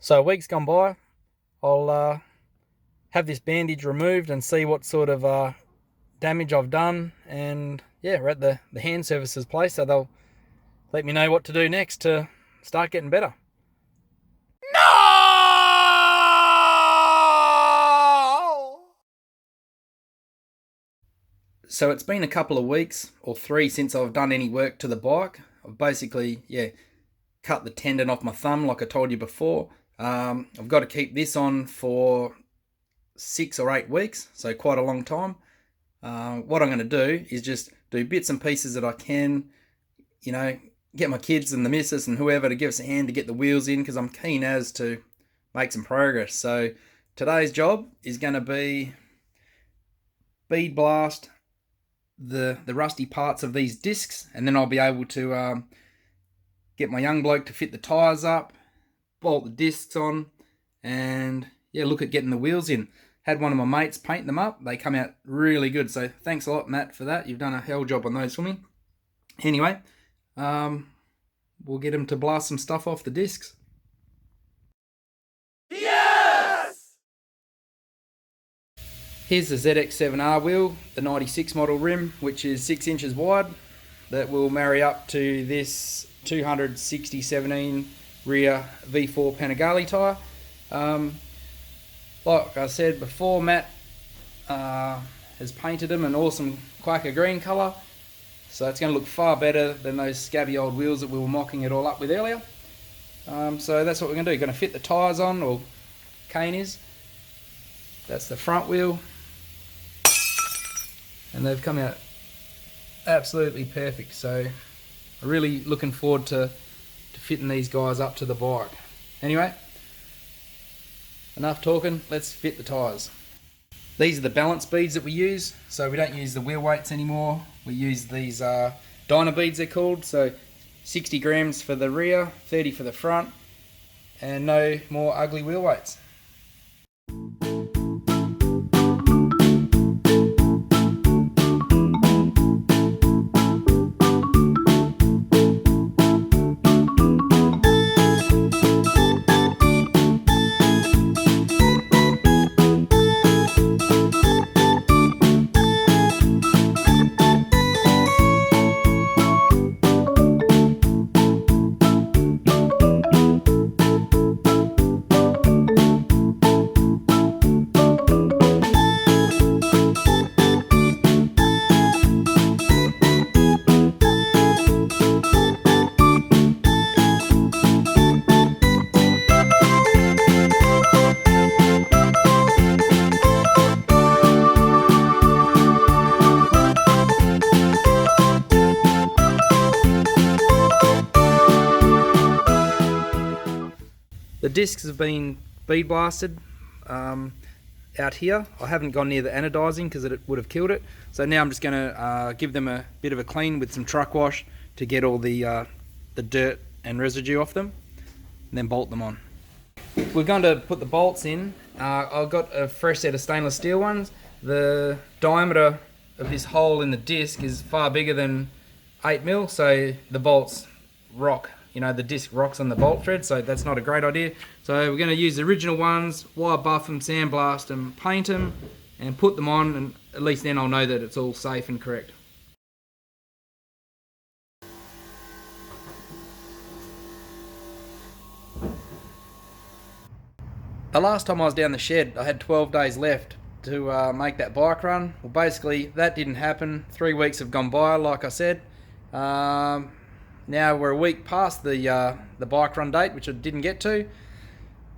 So a week's gone by. I'll have this bandage removed and see what sort of damage I've done. And yeah, we're at the hand services place, so they'll let me know what to do next to start getting better. No! So it's been a couple of weeks or 3 since I've done any work to the bike. I've basically, cut the tendon off my thumb like I told you before. I've got to keep this on for 6 or 8 weeks, so quite a long time. What I'm going to do is just do bits and pieces that I can, get my kids and the missus and whoever to give us a hand to get the wheels in, because I'm keen as to make some progress. So today's job is going to be bead blast the rusty parts of these discs, and then I'll be able to get my young bloke to fit the tyres up, bolt the discs on, and look at getting the wheels in. Had one of my mates paint them up. They come out really good. So thanks a lot, Matt, for that. You've done a hell job on those for me. Anyway, we'll get him to blast some stuff off the discs. Yes! Here's the ZX7R wheel, the 96 model rim, which is 6 inches wide. That will marry up to this 260/17 rear V4 Panigale tyre. Like I said before, Matt has painted them an awesome Quaker green colour, so it's going to look far better than those scabby old wheels that we were mocking it all up with earlier. So that's what we're going to do. Going to fit the tyres on, or Kane is. That's the front wheel, and they've come out absolutely perfect. So I'm really looking forward to fitting these guys up to the bike. Anyway, enough talking, let's fit the tyres. These are the balance beads that we use, so we don't use the wheel weights anymore. We use these Dyna beads, they're called. So 60 grams for the rear, 30 for the front, and no more ugly wheel weights. The discs have been bead blasted out here. I haven't gone near the anodizing because it would have killed it. So now I'm just going to give them a bit of a clean with some truck wash to get all the dirt and residue off them, and then bolt them on. We're going to put the bolts in. I've got a fresh set of stainless steel ones. The diameter of this hole in the disc is far bigger than 8mm, so the bolts rock. The disc rocks on the bolt thread, so that's not a great idea. So we're going to use the original ones, wire buff them, sandblast them, paint them, and put them on, and at least then I'll know that it's all safe and correct. The last time I was down the shed, I had 12 days left to make that bike run. Well, basically, that didn't happen. 3 weeks have gone by, like I said. Now we're a week past the bike run date, which I didn't get to.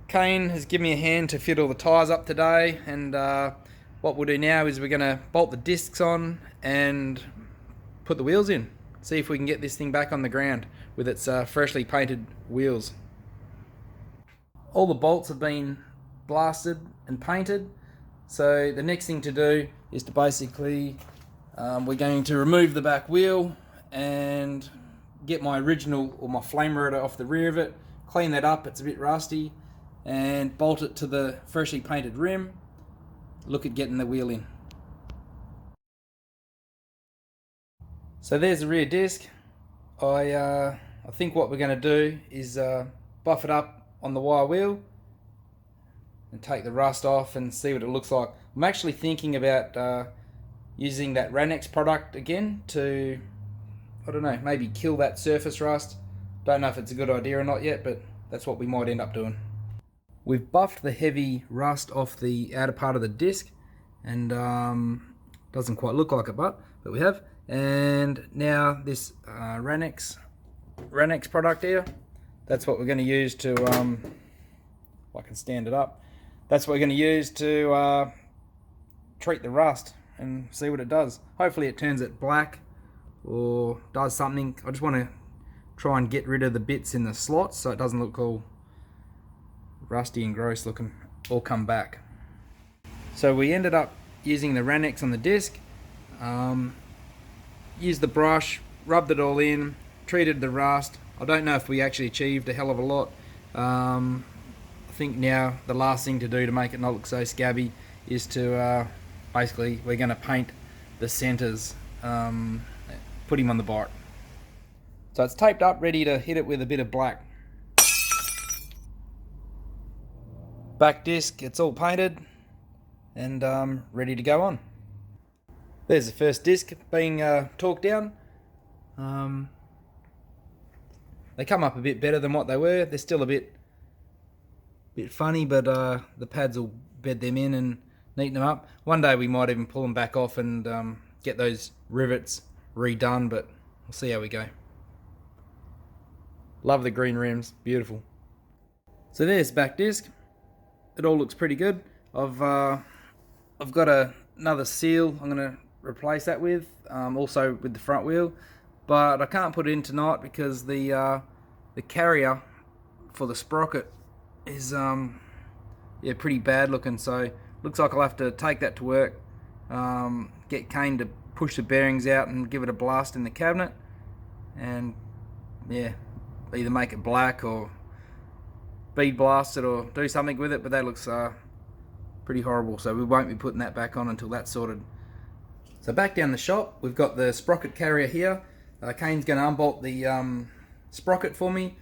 Kane has given me a hand to fit all the tyres up today, and what we'll do now is we're going to bolt the discs on and put the wheels in. See if we can get this thing back on the ground with its freshly painted wheels. All the bolts have been blasted and painted, so the next thing to do is to basically, we're going to remove the back wheel and get my original, or my flame rotor, off the rear of it, clean that up, it's a bit rusty, and bolt it to the freshly painted rim. Look at getting the wheel in. So there's the rear disc. I think what we're going to do is buff it up on the wire wheel, and take the rust off and see what it looks like. I'm actually thinking about using that Ranex product again to, I don't know, maybe kill that surface rust. Don't know if it's a good idea or not yet, but that's what we might end up doing. We've buffed the heavy rust off the outer part of the disc, and doesn't quite look like it, but we have. And now this Ranex product here, that's what we're going to use to, I can stand it up. That's what we're going to use to treat the rust and see what it does. Hopefully it turns it black or does something. I just want to try and get rid of the bits in the slots so it doesn't look all rusty and gross looking, all come back. So we ended up using the Ranex on the disc, used the brush, rubbed it all in, treated the rust. I don't know if we actually achieved a hell of a lot. I think now the last thing to do to make it not look so scabby is to basically we're going to paint the centers, put him on the bike. So it's taped up, ready to hit it with a bit of black. Back disc, it's all painted and ready to go on. There's the first disc being torqued down. They come up a bit better than what they were. They're still a bit funny, but the pads will bed them in and neaten them up. One day we might even pull them back off and get those rivets redone, but we'll see how we go. Love the green rims, beautiful. So there's back disc. It all looks pretty good. I've got another seal I'm going to replace that with, also with the front wheel, but I can't put it in tonight because the carrier for the sprocket is pretty bad looking. So looks like I'll have to take that to work, get Kane to push the bearings out and give it a blast in the cabinet, and yeah, either make it black or bead blast it or do something with it, but that looks pretty horrible, so we won't be putting that back on until that's sorted. So back down the shop, we've got the sprocket carrier here. Kane's going to unbolt the sprocket for me,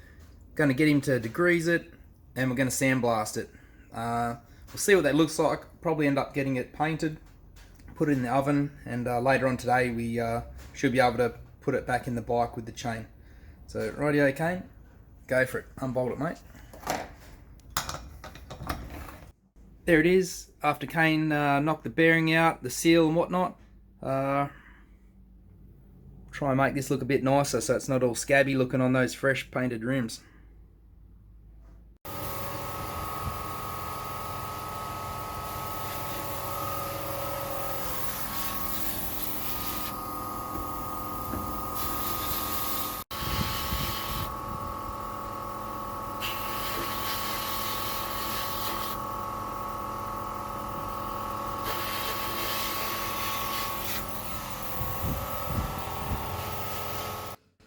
going to get him to degrease it, and we're going to sandblast it. We'll see what that looks like. Probably end up getting it painted, put it in the oven, and later on today we should be able to put it back in the bike with the chain. So rightio Kane, go for it, unbolt it mate. There it is, after Kane knocked the bearing out, the seal and whatnot. Try and make this look a bit nicer so it's not all scabby looking on those fresh painted rims.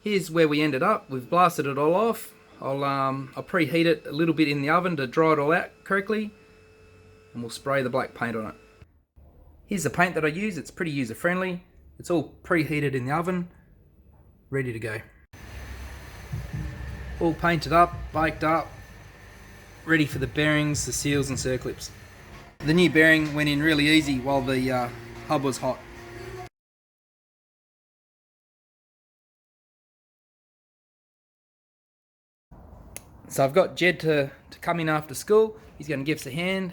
Here's where we ended up. We've blasted it all off. I'll preheat it a little bit in the oven to dry it all out correctly, and we'll spray the black paint on it. Here's the paint that I use. It's pretty user friendly. It's all preheated in the oven, ready to go. All painted up, baked up, ready for the bearings, the seals and circlips. The new bearing went in really easy while the hub was hot. So I've got Jed to come in after school. He's going to give us a hand,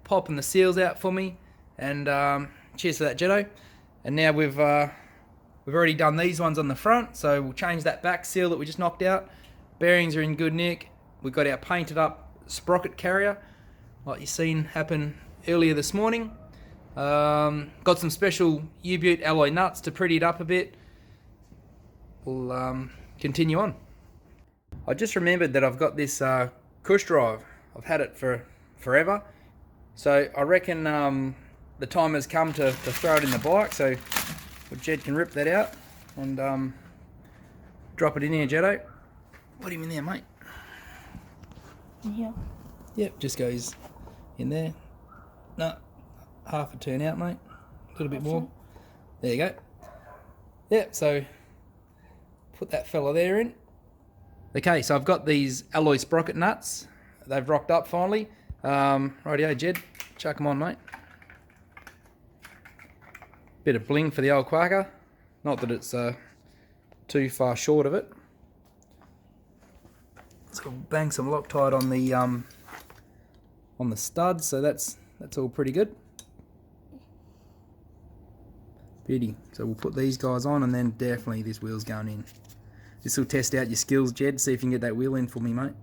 popping the seals out for me, and cheers for that, Jeddo. And now we've already done these ones on the front, so we'll change that back seal that we just knocked out. Bearings are in good nick. We've got our painted up sprocket carrier, like you've seen happen earlier this morning. Got some special U-Butte alloy nuts to pretty it up a bit. We'll continue on. I just remembered that I've got this cush drive. I've had it for forever. So I reckon the time has come to throw it in the bike. So Jed can rip that out and drop it in here, Jeddo. Put him in there, mate. In here? Yep, just goes in there. No, half a turn out, mate. A little bit more. There you go. Yep, so put that fella there in. Okay, so I've got these alloy sprocket nuts. They've rocked up finally. Rightio, Jed. Chuck 'em on, mate. Bit of bling for the old Quaker. Not that it's too far short of it. So we'll bang some Loctite on the studs, so that's all pretty good. Beauty. So we'll put these guys on, and then definitely this wheel's going in. This will test out your skills, Jed. See if you can get that wheel in for me, mate.